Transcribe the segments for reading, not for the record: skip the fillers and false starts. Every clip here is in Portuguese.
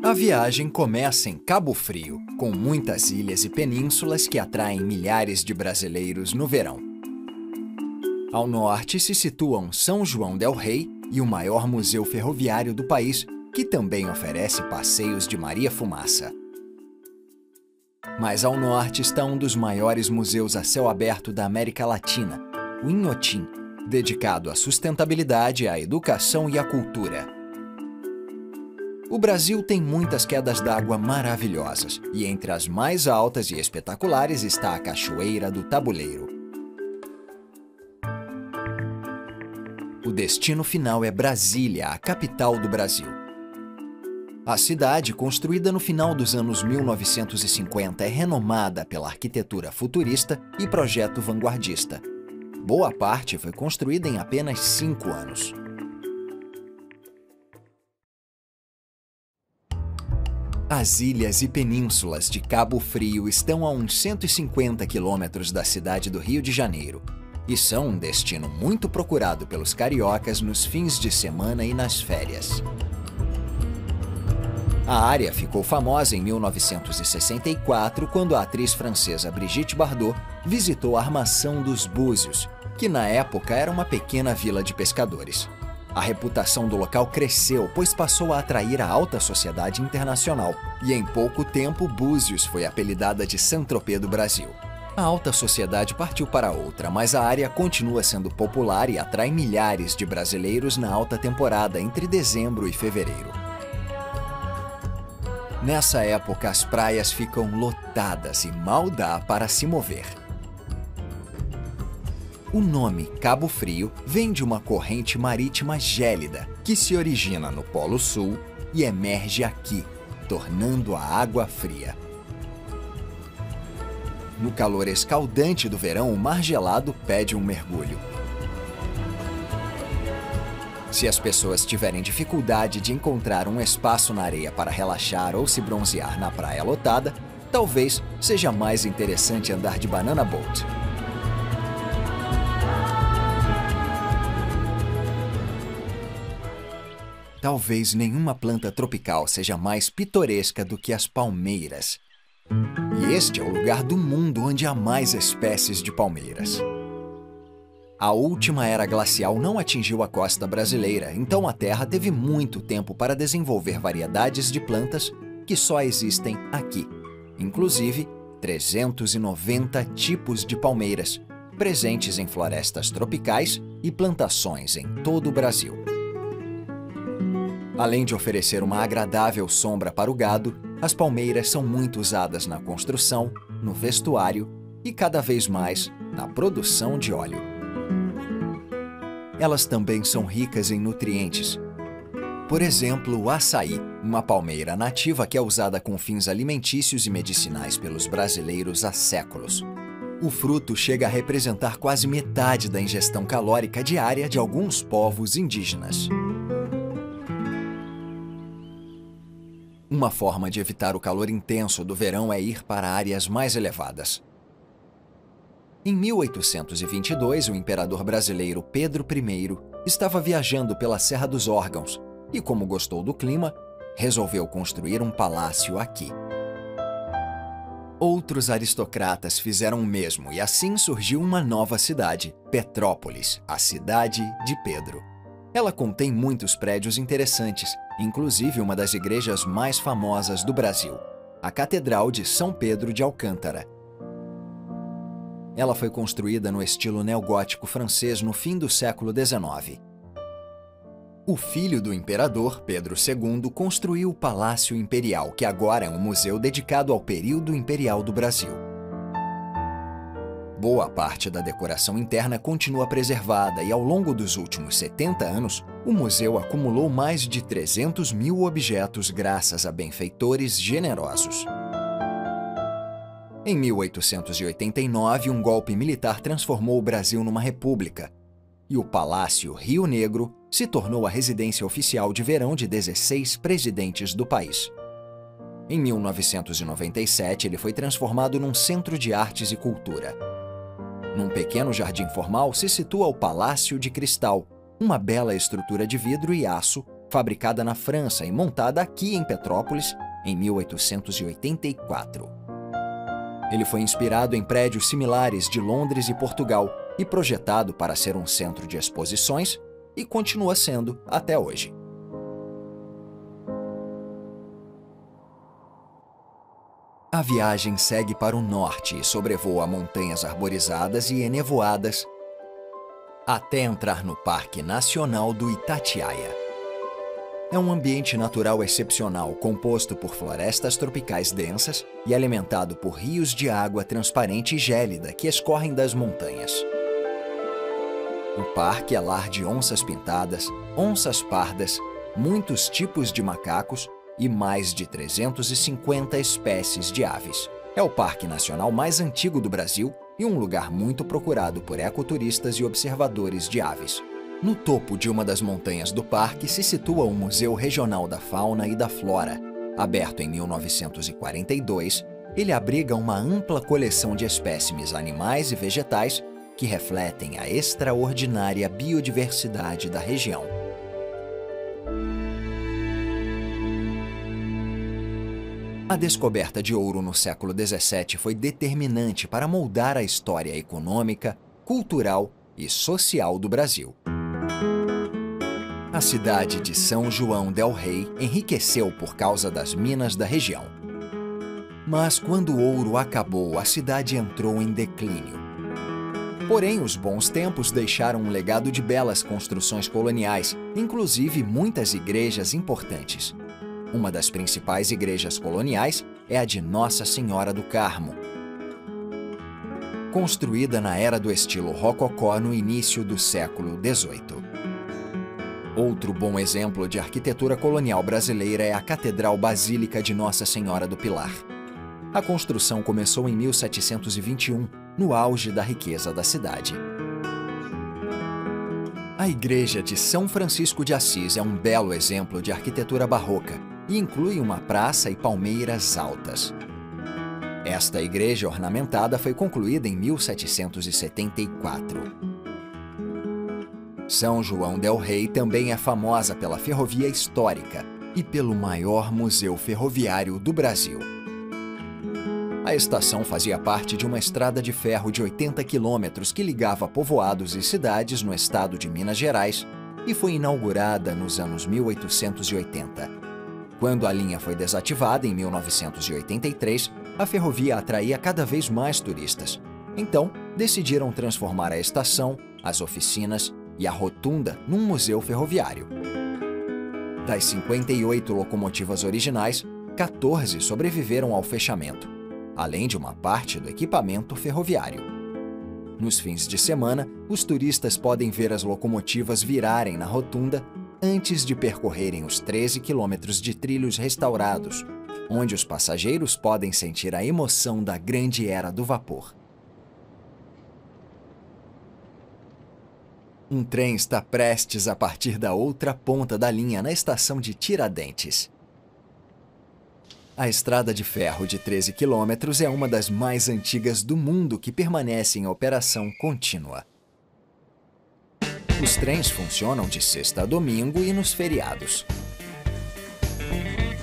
A viagem começa em Cabo Frio, com muitas ilhas e penínsulas que atraem milhares de brasileiros no verão. Ao norte se situam São João del Rei e o maior museu ferroviário do país, que também oferece passeios de Maria Fumaça. Mais ao norte está um dos maiores museus a céu aberto da América Latina, o Inhotim, dedicado à sustentabilidade, à educação e à cultura. O Brasil tem muitas quedas d'água maravilhosas, e entre as mais altas e espetaculares está a Cachoeira do Tabuleiro. O destino final é Brasília, a capital do Brasil. A cidade, construída no final dos anos 1950, é renomada pela arquitetura futurista e projeto vanguardista. Boa parte foi construída em apenas 5 anos. As ilhas e penínsulas de Cabo Frio estão a uns 150 quilômetros da cidade do Rio de Janeiro e são um destino muito procurado pelos cariocas nos fins de semana e nas férias. A área ficou famosa em 1964, quando a atriz francesa Brigitte Bardot visitou a Armação dos Búzios, que na época era uma pequena vila de pescadores. A reputação do local cresceu, pois passou a atrair a alta sociedade internacional, e em pouco tempo Búzios foi apelidada de Saint-Tropez do Brasil. A alta sociedade partiu para outra, mas a área continua sendo popular e atrai milhares de brasileiros na alta temporada entre dezembro e fevereiro. Nessa época, as praias ficam lotadas e mal dá para se mover. O nome Cabo Frio vem de uma corrente marítima gélida que se origina no Polo Sul e emerge aqui, tornando a água fria. No calor escaldante do verão, o mar gelado pede um mergulho. Se as pessoas tiverem dificuldade de encontrar um espaço na areia para relaxar ou se bronzear na praia lotada, talvez seja mais interessante andar de banana boat. Talvez nenhuma planta tropical seja mais pitoresca do que as palmeiras. E este é o lugar do mundo onde há mais espécies de palmeiras. A última era glacial não atingiu a costa brasileira, então a Terra teve muito tempo para desenvolver variedades de plantas que só existem aqui. Inclusive, 390 tipos de palmeiras, presentes em florestas tropicais e plantações em todo o Brasil. Além de oferecer uma agradável sombra para o gado, as palmeiras são muito usadas na construção, no vestuário e, cada vez mais, na produção de óleo. Elas também são ricas em nutrientes. Por exemplo, o açaí, uma palmeira nativa que é usada com fins alimentícios e medicinais pelos brasileiros há séculos. O fruto chega a representar quase metade da ingestão calórica diária de alguns povos indígenas. Uma forma de evitar o calor intenso do verão é ir para áreas mais elevadas. Em 1822, o imperador brasileiro Pedro I estava viajando pela Serra dos Órgãos e, como gostou do clima, resolveu construir um palácio aqui. Outros aristocratas fizeram o mesmo e assim surgiu uma nova cidade, Petrópolis, a cidade de Pedro. Ela contém muitos prédios interessantes, inclusive uma das igrejas mais famosas do Brasil, a Catedral de São Pedro de Alcântara. Ela foi construída no estilo neogótico francês no fim do século XIX. O filho do imperador, Pedro II, construiu o Palácio Imperial, que agora é um museu dedicado ao período imperial do Brasil. Boa parte da decoração interna continua preservada e, ao longo dos últimos 70 anos, o museu acumulou mais de 300 mil objetos graças a benfeitores generosos. Em 1889, um golpe militar transformou o Brasil numa república, e o Palácio Rio Negro se tornou a residência oficial de verão de 16 presidentes do país. Em 1997, ele foi transformado num centro de artes e cultura. Num pequeno jardim formal se situa o Palácio de Cristal, uma bela estrutura de vidro e aço fabricada na França e montada aqui em Petrópolis em 1884. Ele foi inspirado em prédios similares de Londres e Portugal e projetado para ser um centro de exposições e continua sendo até hoje. A viagem segue para o norte e sobrevoa montanhas arborizadas e enevoadas até entrar no Parque Nacional do Itatiaia. É um ambiente natural excepcional composto por florestas tropicais densas e alimentado por rios de água transparente e gélida que escorrem das montanhas. O parque é lar de onças pintadas, onças pardas, muitos tipos de macacos e mais de 350 espécies de aves. É o parque nacional mais antigo do Brasil e um lugar muito procurado por ecoturistas e observadores de aves. No topo de uma das montanhas do parque se situa o Museu Regional da Fauna e da Flora. Aberto em 1942, ele abriga uma ampla coleção de espécimes animais e vegetais que refletem a extraordinária biodiversidade da região. A descoberta de ouro no século XVII foi determinante para moldar a história econômica, cultural e social do Brasil. A cidade de São João del Rei enriqueceu por causa das minas da região. Mas quando o ouro acabou, a cidade entrou em declínio. Porém, os bons tempos deixaram um legado de belas construções coloniais, inclusive muitas igrejas importantes. Uma das principais igrejas coloniais é a de Nossa Senhora do Carmo, construída na era do estilo rococó no início do século XVIII. Outro bom exemplo de arquitetura colonial brasileira é a Catedral Basílica de Nossa Senhora do Pilar. A construção começou em 1721, no auge da riqueza da cidade. A Igreja de São Francisco de Assis é um belo exemplo de arquitetura barroca e inclui uma praça e palmeiras altas. Esta igreja ornamentada foi concluída em 1774. São João del Rei também é famosa pela ferrovia histórica e pelo maior museu ferroviário do Brasil. A estação fazia parte de uma estrada de ferro de 80 quilômetros que ligava povoados e cidades no estado de Minas Gerais e foi inaugurada nos anos 1880. Quando a linha foi desativada em 1983, a ferrovia atraía cada vez mais turistas. Então, decidiram transformar a estação, as oficinas e a rotunda num museu ferroviário. Das 58 locomotivas originais, 14 sobreviveram ao fechamento, além de uma parte do equipamento ferroviário. Nos fins de semana, os turistas podem ver as locomotivas virarem na rotunda antes de percorrerem os 13 quilômetros de trilhos restaurados, onde os passageiros podem sentir a emoção da grande era do vapor. Um trem está prestes a partir da outra ponta da linha na estação de Tiradentes. A estrada de ferro de 13 quilômetros é uma das mais antigas do mundo que permanece em operação contínua. Os trens funcionam de sexta a domingo e nos feriados.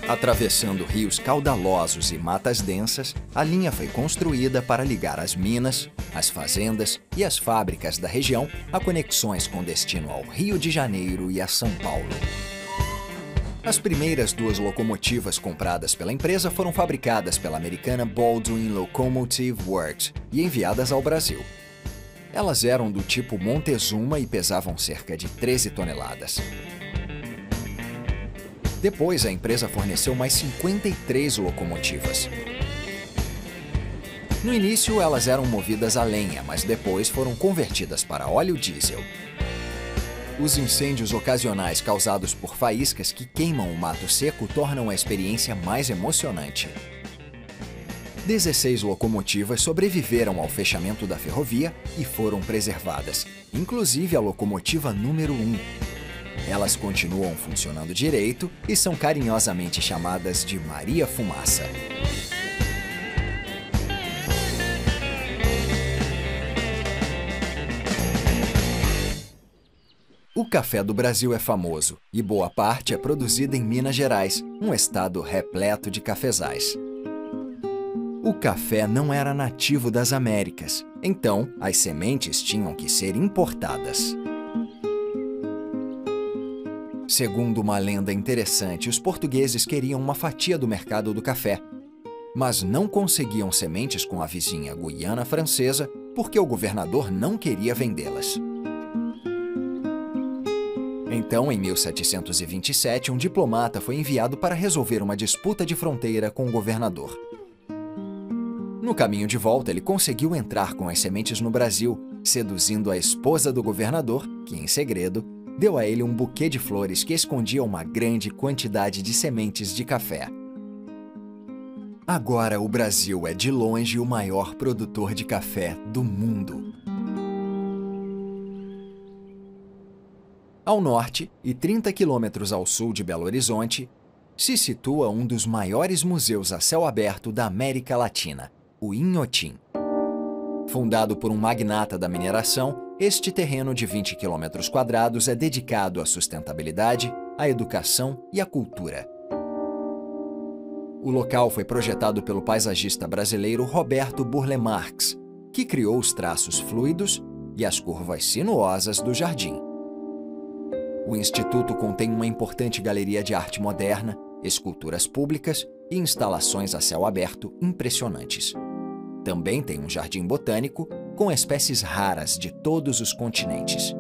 Atravessando rios caudalosos e matas densas, a linha foi construída para ligar as minas, as fazendas e as fábricas da região a conexões com destino ao Rio de Janeiro e a São Paulo. As primeiras 2 locomotivas compradas pela empresa foram fabricadas pela americana Baldwin Locomotive Works e enviadas ao Brasil. Elas eram do tipo Montezuma e pesavam cerca de 13 toneladas. Depois, a empresa forneceu mais 53 locomotivas. No início, elas eram movidas a lenha, mas depois foram convertidas para óleo diesel. Os incêndios ocasionais causados por faíscas que queimam o mato seco tornam a experiência mais emocionante. 16 locomotivas sobreviveram ao fechamento da ferrovia e foram preservadas, inclusive a locomotiva número 1. Elas continuam funcionando direito e são carinhosamente chamadas de Maria Fumaça. O O café do Brasil é famoso e boa parte é produzida em Minas Gerais, um estado repleto de cafezais. O café não era nativo das Américas, então as sementes tinham que ser importadas. Segundo uma lenda interessante, os portugueses queriam uma fatia do mercado do café, mas não conseguiam sementes com a vizinha Guiana Francesa porque o governador não queria vendê-las. Então, em 1727, um diplomata foi enviado para resolver uma disputa de fronteira com o governador. No caminho de volta, ele conseguiu entrar com as sementes no Brasil, seduzindo a esposa do governador, que, em segredo, deu a ele um buquê de flores que escondia uma grande quantidade de sementes de café. Agora, o Brasil é de longe o maior produtor de café do mundo. Ao norte, e 30 quilômetros ao sul de Belo Horizonte, se situa um dos maiores museus a céu aberto da América Latina, o Inhotim. Fundado por um magnata da mineração, este terreno de 20 quilômetros quadrados é dedicado à sustentabilidade, à educação e à cultura. O local foi projetado pelo paisagista brasileiro Roberto Burle Marx, que criou os traços fluidos e as curvas sinuosas do jardim. O Instituto contém uma importante galeria de arte moderna, esculturas públicas e instalações a céu aberto impressionantes. Também tem um jardim botânico com espécies raras de todos os continentes.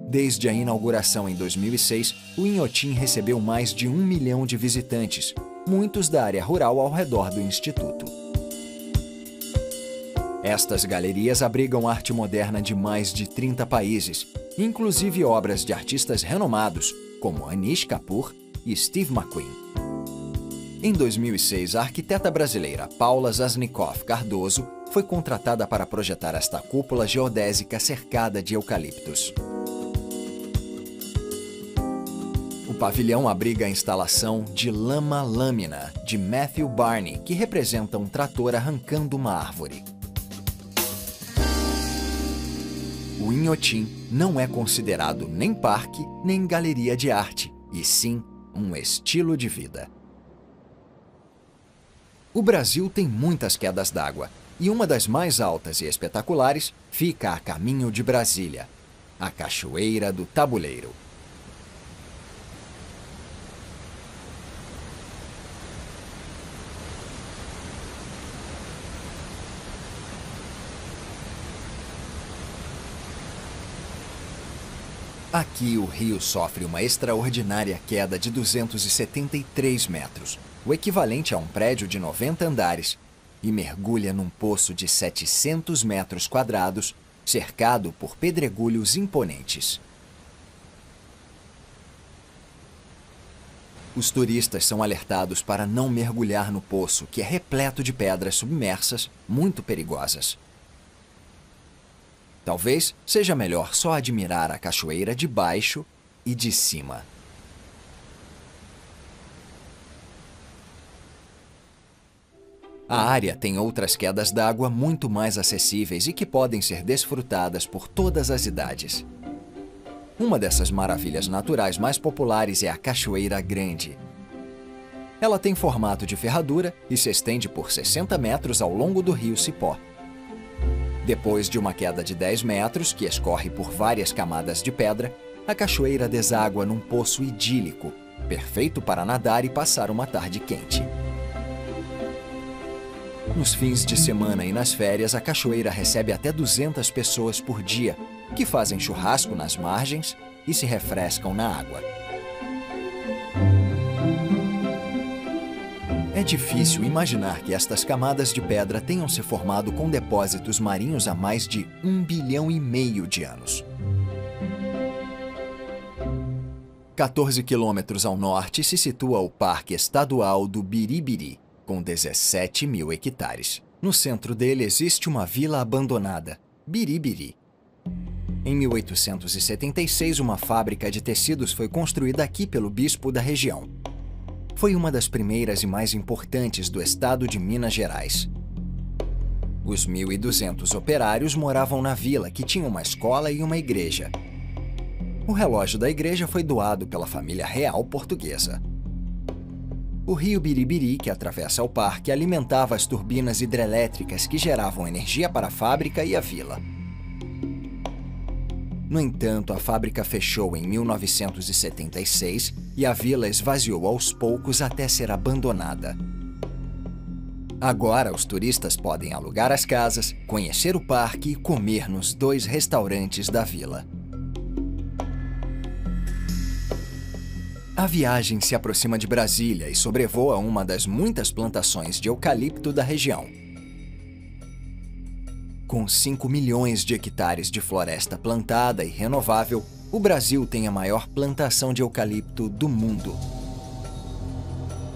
Desde a inauguração em 2006, o Inhotim recebeu mais de 1 milhão de visitantes, muitos da área rural ao redor do Instituto. Estas galerias abrigam arte moderna de mais de 30 países, inclusive obras de artistas renomados, como Anish Kapoor e Steve McQueen. Em 2006, a arquiteta brasileira Paula Zasnikoff Cardoso foi contratada para projetar esta cúpula geodésica cercada de eucaliptos. O pavilhão abriga a instalação de Lama Lâmina, de Matthew Barney, que representa um trator arrancando uma árvore. O Inhotim não é considerado nem parque, nem galeria de arte, e sim um estilo de vida. O Brasil tem muitas quedas d'água, e uma das mais altas e espetaculares fica a caminho de Brasília, a Cachoeira do Tabuleiro. Aqui, o rio sofre uma extraordinária queda de 273 metros, o equivalente a um prédio de 90 andares, e mergulha num poço de 700 metros quadrados, cercado por pedregulhos imponentes. Os turistas são alertados para não mergulhar no poço, que é repleto de pedras submersas muito perigosas. Talvez seja melhor só admirar a cachoeira de baixo e de cima. A área tem outras quedas d'água muito mais acessíveis e que podem ser desfrutadas por todas as idades. Uma dessas maravilhas naturais mais populares é a Cachoeira Grande. Ela tem formato de ferradura e se estende por 60 metros ao longo do rio Cipó. Depois de uma queda de 10 metros, que escorre por várias camadas de pedra, a cachoeira deságua num poço idílico, perfeito para nadar e passar uma tarde quente. Nos fins de semana e nas férias, a cachoeira recebe até 200 pessoas por dia, que fazem churrasco nas margens e se refrescam na água. É difícil imaginar que estas camadas de pedra tenham se formado com depósitos marinhos há mais de 1,5 bilhão de anos. 14 quilômetros ao norte se situa o Parque Estadual do Biribiri, com 17 mil hectares. No centro dele existe uma vila abandonada, Biribiri. Em 1876, uma fábrica de tecidos foi construída aqui pelo bispo da região. Foi uma das primeiras e mais importantes do estado de Minas Gerais. Os 1.200 operários moravam na vila, que tinha uma escola e uma igreja. O relógio da igreja foi doado pela família real portuguesa. O rio Biribiri, que atravessa o parque, alimentava as turbinas hidrelétricas que geravam energia para a fábrica e a vila. No entanto, a fábrica fechou em 1976 e a vila esvaziou aos poucos até ser abandonada. Agora, os turistas podem alugar as casas, conhecer o parque e comer nos 2 restaurantes da vila. A viagem se aproxima de Brasília e sobrevoa uma das muitas plantações de eucalipto da região. Com 5 milhões de hectares de floresta plantada e renovável, o Brasil tem a maior plantação de eucalipto do mundo.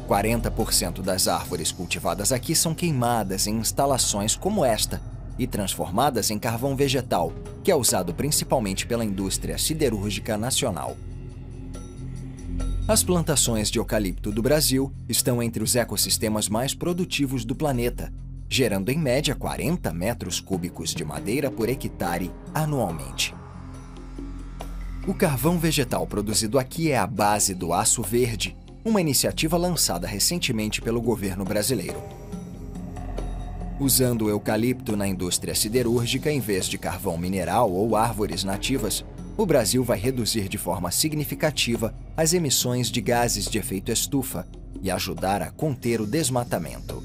40% das árvores cultivadas aqui são queimadas em instalações como esta e transformadas em carvão vegetal, que é usado principalmente pela indústria siderúrgica nacional. As plantações de eucalipto do Brasil estão entre os ecossistemas mais produtivos do planeta, gerando em média 40 metros cúbicos de madeira por hectare anualmente. O carvão vegetal produzido aqui é a base do Aço Verde, uma iniciativa lançada recentemente pelo governo brasileiro. Usando o eucalipto na indústria siderúrgica em vez de carvão mineral ou árvores nativas, o Brasil vai reduzir de forma significativa as emissões de gases de efeito estufa e ajudar a conter o desmatamento.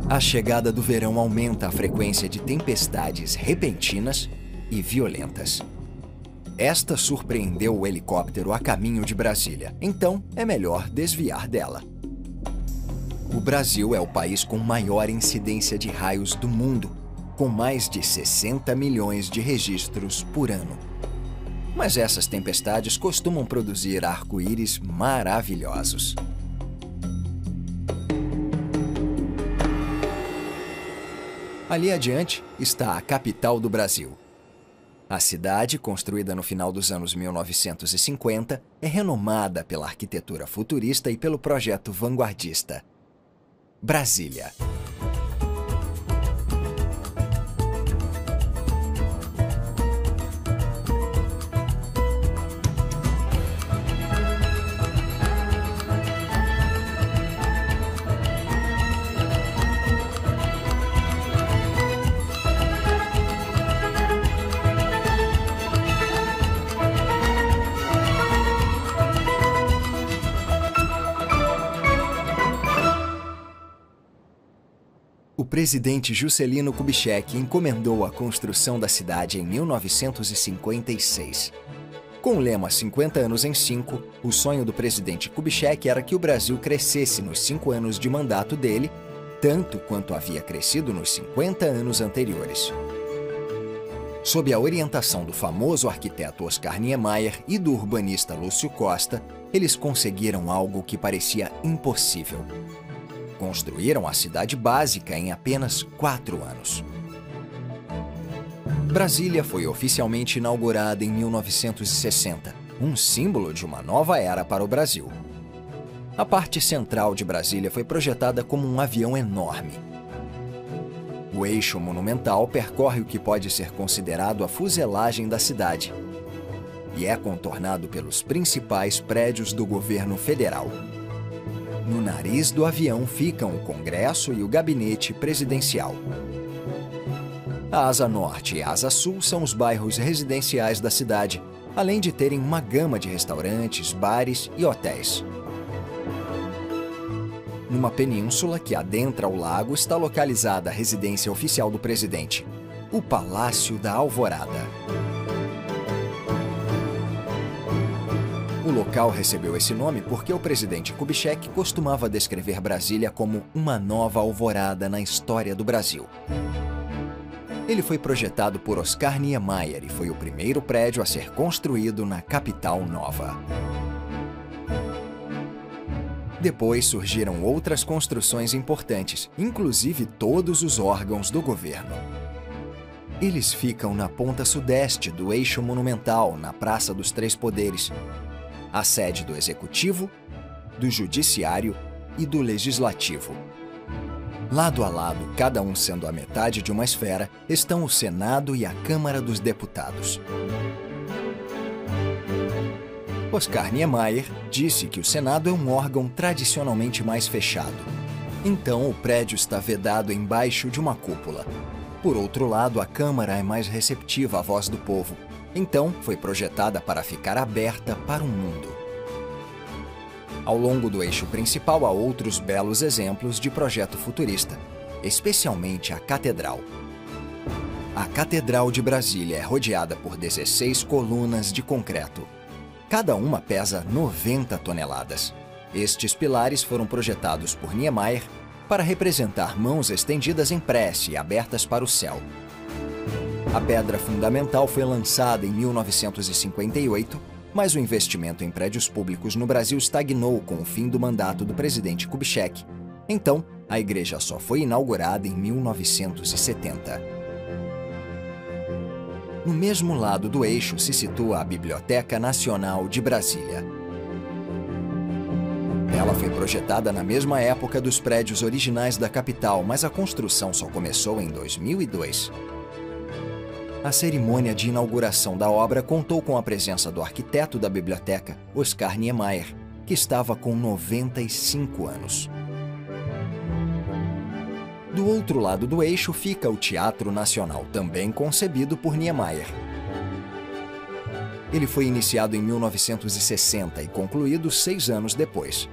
A chegada do verão aumenta a frequência de tempestades repentinas e violentas. Esta surpreendeu o helicóptero a caminho de Brasília, então é melhor desviar dela. O Brasil é o país com maior incidência de raios do mundo, com mais de 60 milhões de registros por ano. Mas essas tempestades costumam produzir arco-íris maravilhosos. Ali adiante está a capital do Brasil. A cidade, construída no final dos anos 1950, é renomada pela arquitetura futurista e pelo projeto vanguardista. Brasília. O presidente Juscelino Kubitschek encomendou a construção da cidade em 1956. Com o lema 50 anos em 5, o sonho do presidente Kubitschek era que o Brasil crescesse nos 5 anos de mandato dele, tanto quanto havia crescido nos 50 anos anteriores. Sob a orientação do famoso arquiteto Oscar Niemeyer e do urbanista Lúcio Costa, eles conseguiram algo que parecia impossível. Construíram a cidade básica em apenas 4 anos. Brasília foi oficialmente inaugurada em 1960, um símbolo de uma nova era para o Brasil. A parte central de Brasília foi projetada como um avião enorme. O eixo monumental percorre o que pode ser considerado a fuselagem da cidade e é contornado pelos principais prédios do governo federal. No nariz do avião ficam o Congresso e o Gabinete Presidencial. A Asa Norte e a Asa Sul são os bairros residenciais da cidade, além de terem uma gama de restaurantes, bares e hotéis. Numa península que adentra o lago está localizada a residência oficial do presidente, o Palácio da Alvorada. O local recebeu esse nome porque o presidente Kubitschek costumava descrever Brasília como uma nova alvorada na história do Brasil. Ele foi projetado por Oscar Niemeyer e foi o primeiro prédio a ser construído na capital nova. Depois surgiram outras construções importantes, inclusive todos os órgãos do governo. Eles ficam na ponta sudeste do eixo monumental, na Praça dos Três Poderes, a sede do Executivo, do Judiciário e do Legislativo. Lado a lado, cada um sendo a metade de uma esfera, estão o Senado e a Câmara dos Deputados. Oscar Niemeyer disse que o Senado é um órgão tradicionalmente mais fechado. Então, o prédio está vedado embaixo de uma cúpula. Por outro lado, a Câmara é mais receptiva à voz do povo. Então, foi projetada para ficar aberta para o mundo. Ao longo do eixo principal há outros belos exemplos de projeto futurista, especialmente a Catedral. A Catedral de Brasília é rodeada por 16 colunas de concreto. Cada uma pesa 90 toneladas. Estes pilares foram projetados por Niemeyer para representar mãos estendidas em prece e abertas para o céu. A pedra fundamental foi lançada em 1958, mas o investimento em prédios públicos no Brasil estagnou com o fim do mandato do presidente Kubitschek. Então, a igreja só foi inaugurada em 1970. No mesmo lado do eixo se situa a Biblioteca Nacional de Brasília. Ela foi projetada na mesma época dos prédios originais da capital, mas a construção só começou em 2002. A cerimônia de inauguração da obra contou com a presença do arquiteto da biblioteca, Oscar Niemeyer, que estava com 95 anos. Do outro lado do eixo fica o Teatro Nacional, também concebido por Niemeyer. Ele foi iniciado em 1960 e concluído 6 anos depois.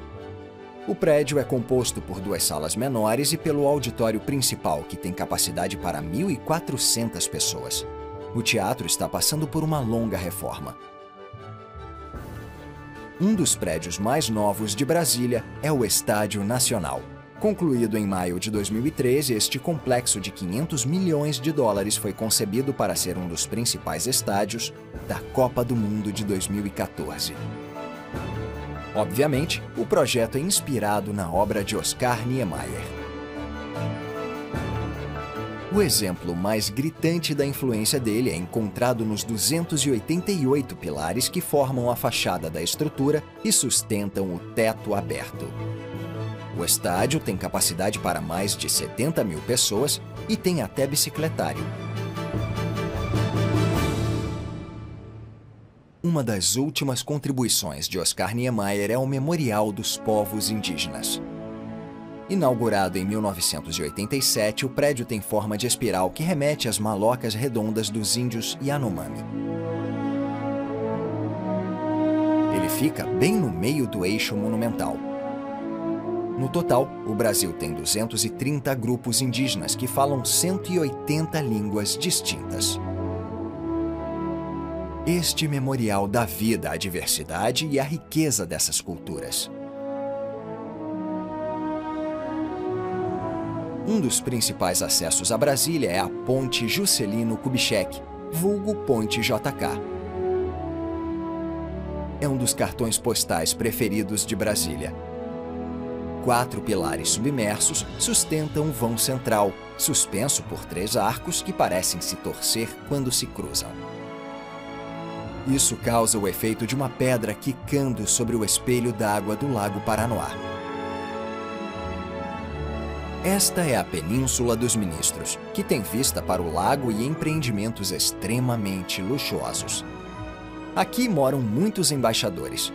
O prédio é composto por 2 salas menores e pelo auditório principal, que tem capacidade para 1.400 pessoas. O teatro está passando por uma longa reforma. Um dos prédios mais novos de Brasília é o Estádio Nacional. Concluído em maio de 2013, este complexo de 500 milhões de dólares foi concebido para ser um dos principais estádios da Copa do Mundo de 2014. Obviamente, o projeto é inspirado na obra de Oscar Niemeyer. O exemplo mais gritante da influência dele é encontrado nos 288 pilares que formam a fachada da estrutura e sustentam o teto aberto. O estádio tem capacidade para mais de 70 mil pessoas e tem até bicicletário. Uma das últimas contribuições de Oscar Niemeyer é o Memorial dos Povos Indígenas. Inaugurado em 1987, o prédio tem forma de espiral que remete às malocas redondas dos índios Yanomami. Ele fica bem no meio do eixo monumental. No total, o Brasil tem 230 grupos indígenas que falam 180 línguas distintas. Este memorial dá vida à diversidade e à riqueza dessas culturas. Um dos principais acessos a Brasília é a Ponte Juscelino Kubitschek, vulgo Ponte JK. É um dos cartões postais preferidos de Brasília. 4 pilares submersos sustentam o vão central, suspenso por 3 arcos que parecem se torcer quando se cruzam. Isso causa o efeito de uma pedra quicando sobre o espelho d'água do Lago Paranoá. Esta é a Península dos Ministros, que tem vista para o lago e empreendimentos extremamente luxuosos. Aqui moram muitos embaixadores.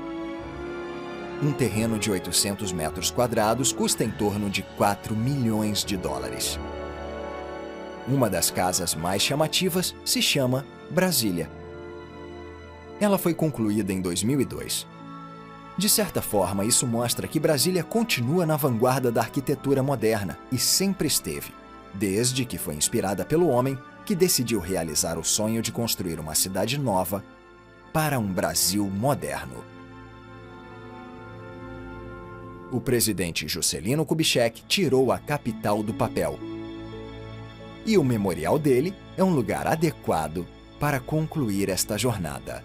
Um terreno de 800 metros quadrados custa em torno de 4 milhões de dólares. Uma das casas mais chamativas se chama Brasília. Ela foi concluída em 2002. De certa forma, isso mostra que Brasília continua na vanguarda da arquitetura moderna e sempre esteve, desde que foi inspirada pelo homem que decidiu realizar o sonho de construir uma cidade nova para um Brasil moderno. O presidente Juscelino Kubitschek tirou a capital do papel. E o memorial dele é um lugar adequado para concluir esta jornada.